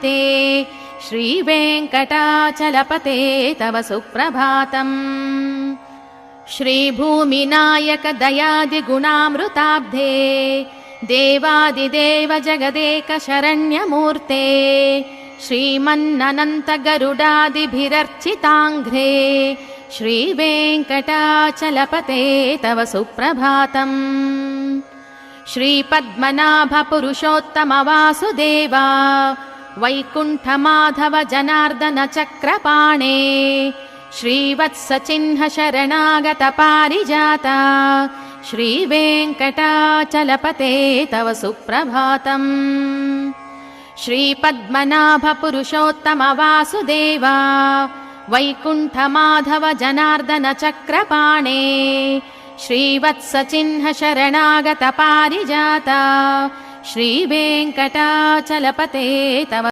ते श्रीवेङ्कटाचलपते तव सुप्रभातम्। श्रीभूमिनायक दयादिगुणामृताब्धे देवादिदेव जगदेक शरण्यमूर्ते श्रीमन्ननन्त गरुडादिभिरर्चिताङ्घ्रे श्रीवेङ्कटाचलपते तव सुप्रभातम्। श्रीपद्मनाभ पुरुषोत्तम वासुदेवा वैकुण्ठमाधव जनार्दन चक्रपाणे श्रीवत्सचिह्न शरणागत पारिजाता श्रीवेङ्कटाचलपते तव सुप्रभातम्। श्रीपद्मनाभ पुरुषोत्तम वासुदेवा वैकुण्ठमाधव जनार्दन चक्रपाणे श्रीवत्सचिह्न शरणागत पारिजाता श्रीवेङ्कटाचलपते तव